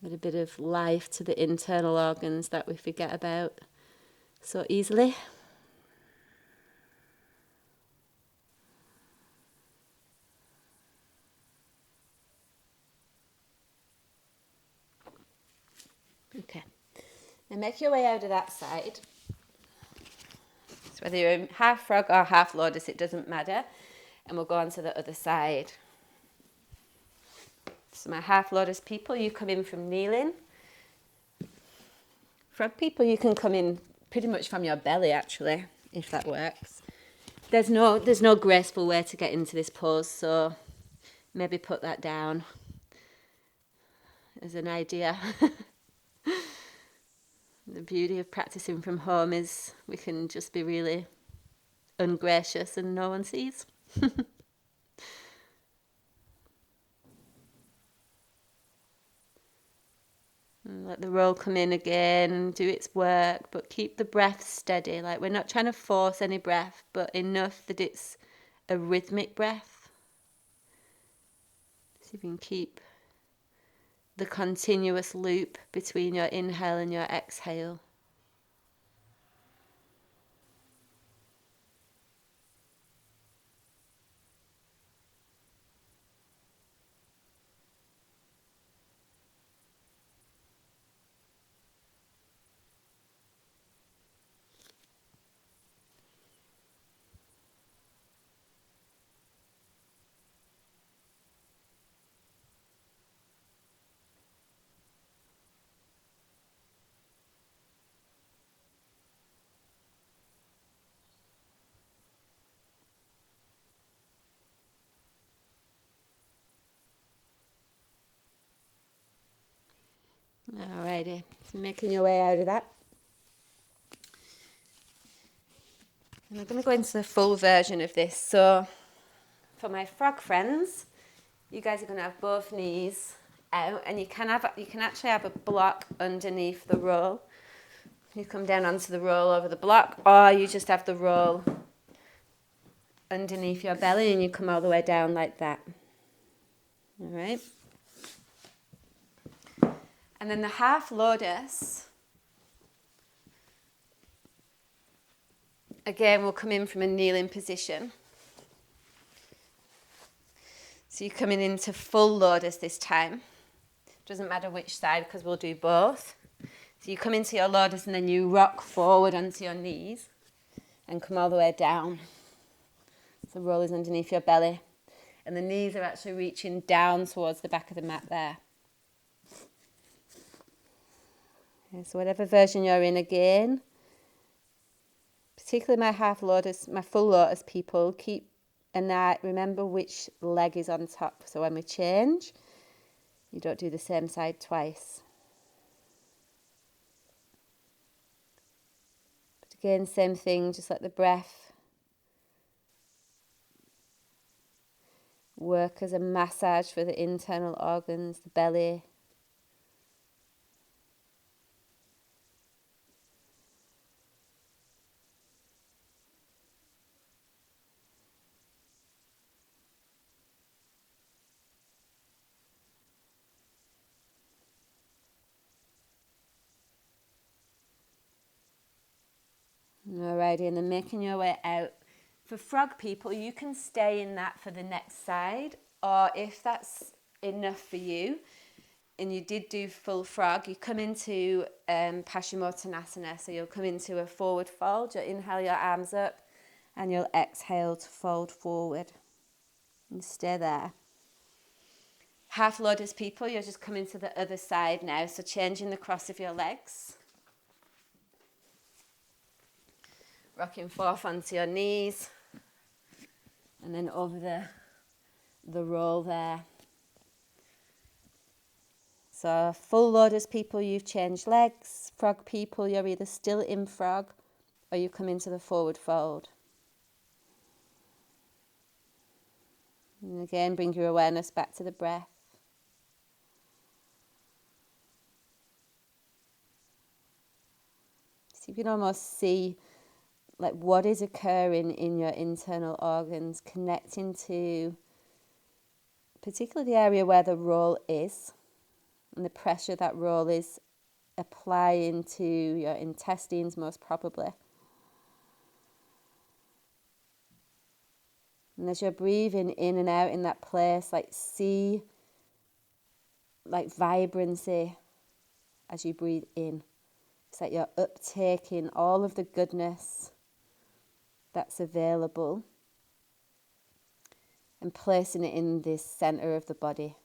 With a bit of life to the internal organs that we forget about so easily. Okay. Now make your way out of that side. So whether you're in half frog or half lotus, it doesn't matter. And we'll go on to the other side. So my half lotus people, you come in from kneeling. Frog people, you can come in pretty much from your belly actually, if that works. There's no graceful way to get into this pose, so maybe put that down as an idea. The beauty of practicing from home is we can just be really ungracious and no one sees. And let the roll come in again and do its work, but keep the breath steady. Like, we're not trying to force any breath, but enough that it's a rhythmic breath. See if you can keep the continuous loop between your inhale and your exhale. Alrighty, so making your way out of that. And I'm going to go into the full version of this. So for my frog friends, you guys are going to have both knees out, and you can actually have a block underneath the roll. You come down onto the roll over the block, or you just have the roll underneath your belly and you come all the way down like that. All right. And then the half lotus, again, we'll come in from a kneeling position. So you're coming into full lotus this time. Doesn't matter which side, because we'll do both. So you come into your lotus and then you rock forward onto your knees and come all the way down. So the roll is underneath your belly. And the knees are actually reaching down towards the back of the mat there. Okay, so whatever version you're in again, particularly my half lotus, my full lotus people, keep an eye, remember which leg is on top. So when we change, you don't do the same side twice. But again, same thing, just let the breath work as a massage for the internal organs, the belly. Alrighty, and then making your way out. For frog people, you can stay in that for the next side, or if that's enough for you, and you did do full frog, you come into Paschimottanasana. So you'll come into a forward fold, you'll inhale your arms up, and you'll exhale to fold forward. And stay there. Half lotus people, you're just coming to the other side now, so changing the cross of your legs. Rocking forth onto your knees, and then over the roll there. So full lotus people, you've changed legs. Frog people, you're either still in frog or you come into the forward fold. And again, bring your awareness back to the breath. So you can almost see like what is occurring in your internal organs, connecting to particularly the area where the roll is and the pressure that roll is applying to your intestines most probably. And as you're breathing in and out in that place, like see like vibrancy as you breathe in. It's like you're uptaking all of the goodness that's available and placing it in this center of the body.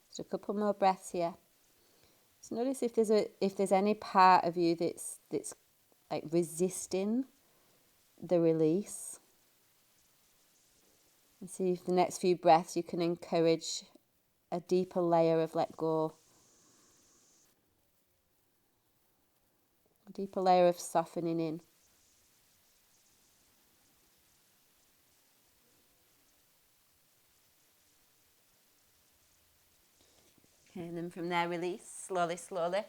Just a couple more breaths here. So notice if there's any part of you that's like resisting the release. See if the next few breaths you can encourage a deeper layer of let go. A deeper layer of softening in. Okay, and then from there release, slowly, slowly.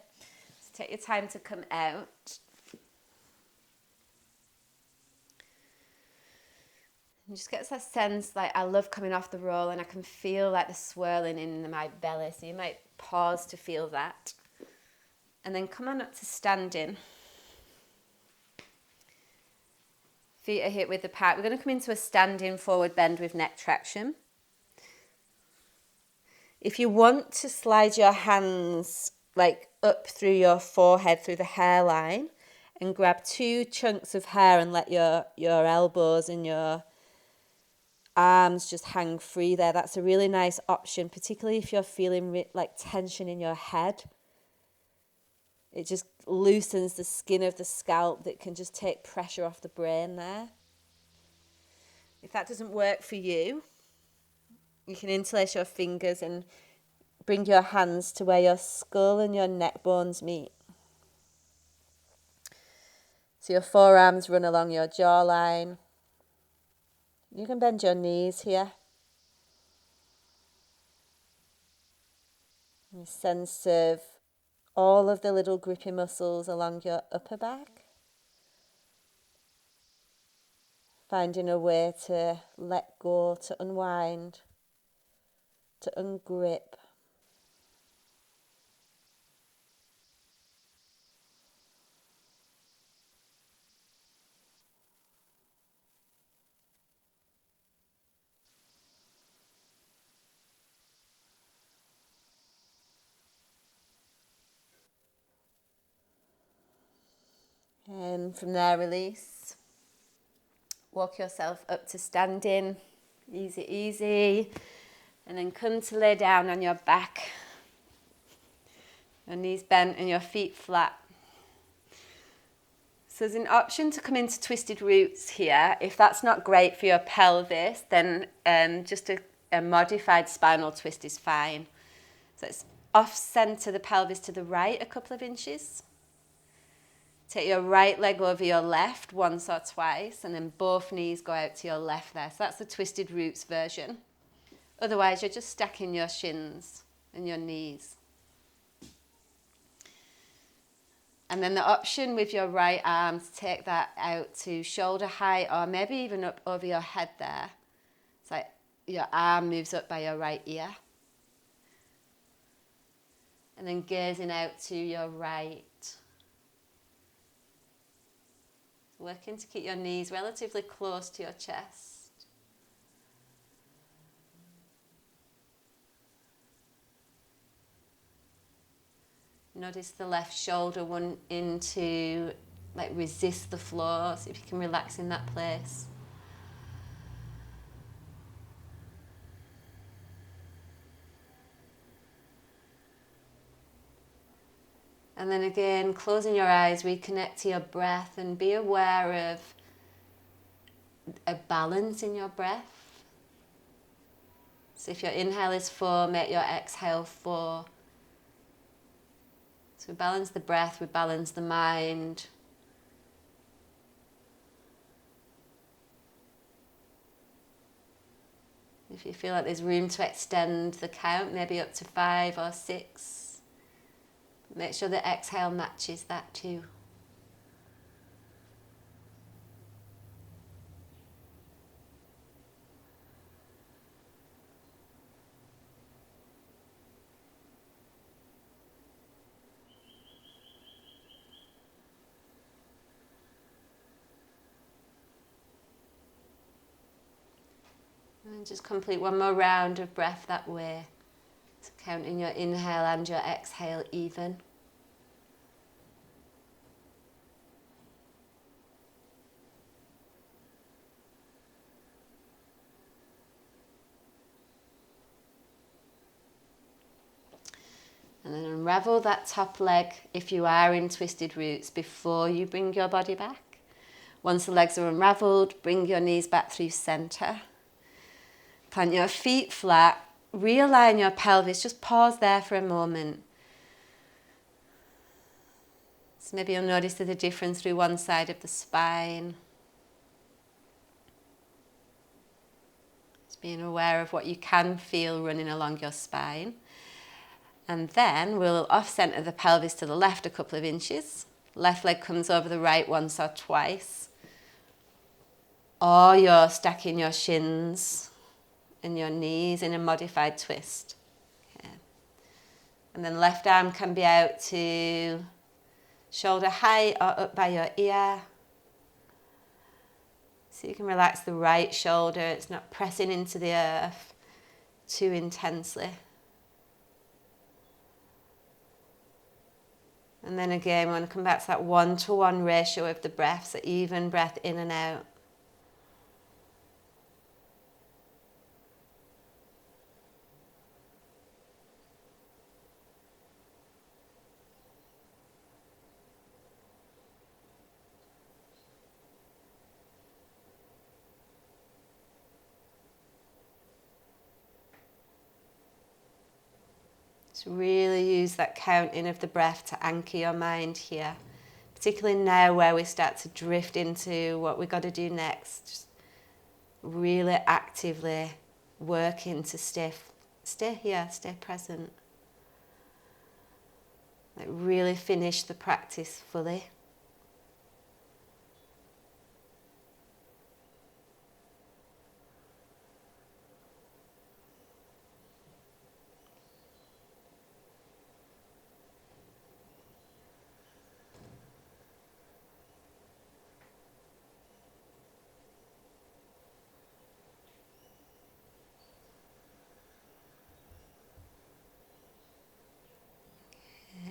So take your time to come out. And just get that sense, like I love coming off the roll and I can feel like the swirling in my belly. So you might pause to feel that. And then come on up to standing. Feet are hip width apart. We're going to come into a standing forward bend with neck traction. If you want to slide your hands like up through your forehead, through the hairline, and grab 2 chunks of hair and let your elbows and your arms just hang free there, that's a really nice option, particularly if you're feeling like tension in your head. It just loosens the skin of the scalp that can just take pressure off the brain there. If that doesn't work for you, you can interlace your fingers and bring your hands to where your skull and your neck bones meet. So your forearms run along your jawline. You can bend your knees here. A sense of all of the little grippy muscles along your upper back. Finding a way to let go, to unwind, to ungrip. And from there, release. Walk yourself up to standing. Easy, easy. And then come to lay down on your back. Your knees bent and your feet flat. So there's an option to come into twisted roots here. If that's not great for your pelvis, then just a modified spinal twist is fine. So it's off center the pelvis to the right a couple of inches. Take your right leg over your left once or twice, and then both knees go out to your left there. So that's the twisted roots version. Otherwise, you're just stacking your shins and your knees. And then the option with your right arm to take that out to shoulder height or maybe even up over your head there. It's like your arm moves up by your right ear. And then gazing out to your right. Working to keep your knees relatively close to your chest. Notice the left shoulder wanting to like resist the floor. See if you can relax in that place. And then again, closing your eyes, reconnect to your breath and be aware of a balance in your breath. So if your inhale is 4, make your exhale 4. So we balance the breath, we balance the mind. If you feel like there's room to extend the count, maybe up to 5 or 6. Make sure the exhale matches that too. And just complete one more round of breath that way. So counting your inhale and your exhale even. And then unravel that top leg if you are in twisted roots before you bring your body back. Once the legs are unraveled, bring your knees back through center. Plant your feet flat. Realign your pelvis. Just pause there for a moment. So maybe you'll notice there's a difference through one side of the spine. Just being aware of what you can feel running along your spine. And then we'll off-center the pelvis to the left a couple of inches. Left leg comes over the right once or twice. Or you're stacking your shins and your knees in a modified twist. Okay. And then left arm can be out to shoulder height or up by your ear. So you can relax the right shoulder. It's not pressing into the earth too intensely. And then again, we want to come back to that 1-to-1 ratio of the breath, so even breath in and out. So really use that counting of the breath to anchor your mind here, particularly now where we start to drift into what we've got to do next. Just really actively working to stay here, stay present. Like really finish the practice fully.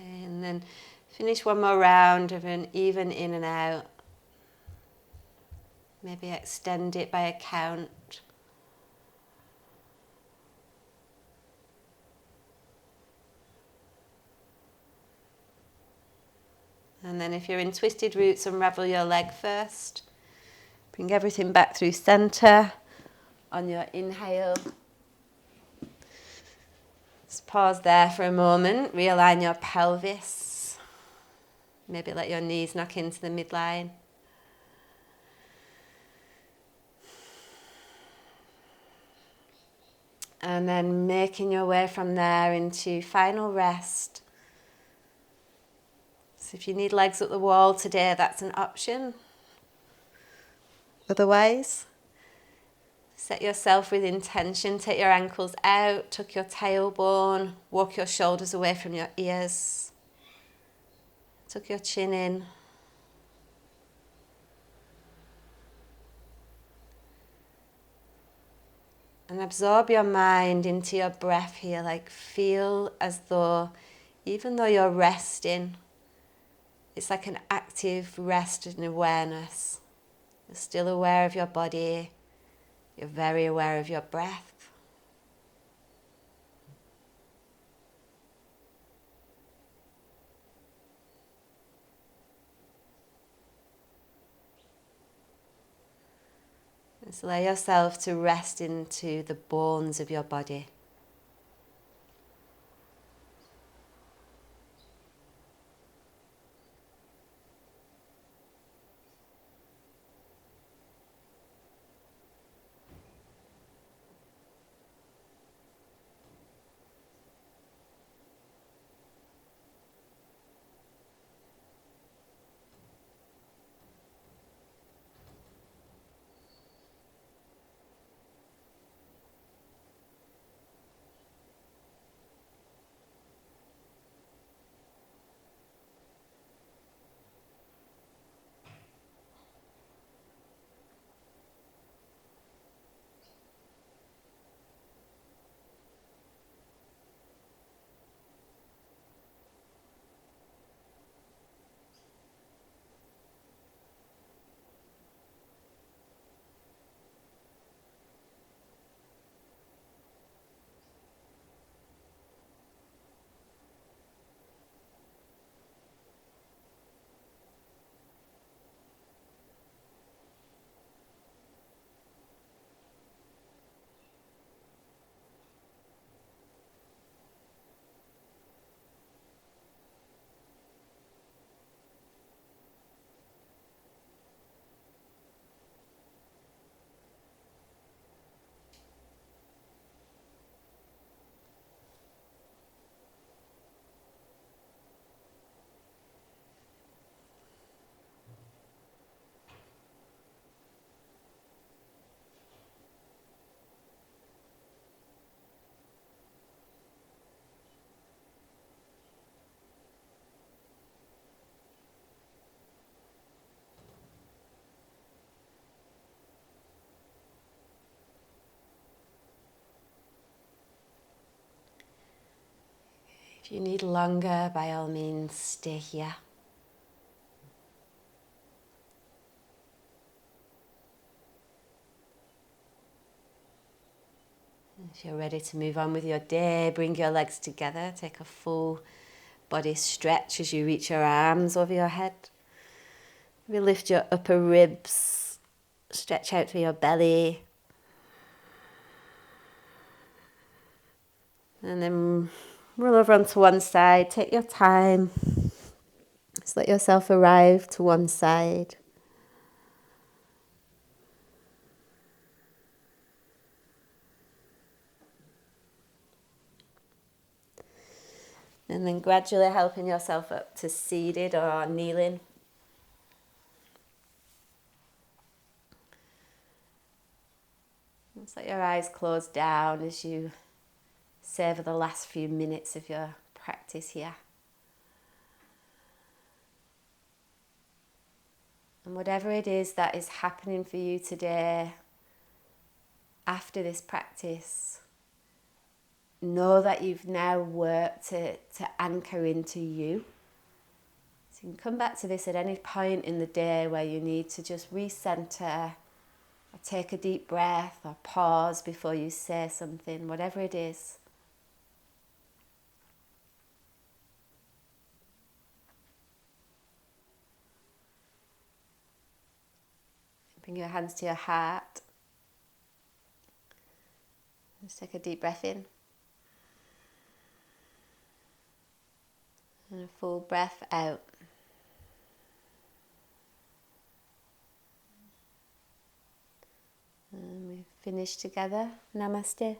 And then finish one more round of an even in and out. Maybe extend it by a count. And then if you're in twisted roots, unravel your leg first. Bring everything back through center on your inhale. Just pause there for a moment. Realign your pelvis. Maybe let your knees knock into the midline. And then making your way from there into final rest. So if you need legs up the wall today, that's an option. Otherwise, set yourself with intention. Take your ankles out, tuck your tailbone, walk your shoulders away from your ears. Tuck your chin in. And absorb your mind into your breath here. Like feel as though, even though you're resting, it's like an active rest and awareness. You're still aware of your body. You're very aware of your breath. Just allow yourself to rest into the bones of your body. If you need longer, by all means, stay here. If you're ready to move on with your day, bring your legs together, take a full body stretch as you reach your arms over your head. Maybe lift your upper ribs, stretch out through your belly. And then roll over onto one side, take your time. Just let yourself arrive to one side. And then gradually helping yourself up to seated or kneeling. Just let your eyes close down as you savor the last few minutes of your practice here. And whatever it is that is happening for you today, after this practice, know that you've now worked to anchor into you. So you can come back to this at any point in the day where you need to just recenter, or take a deep breath, or pause before you say something, whatever it is. Bring your hands to your heart. Just take a deep breath in. And a full breath out. And we finish together. Namaste.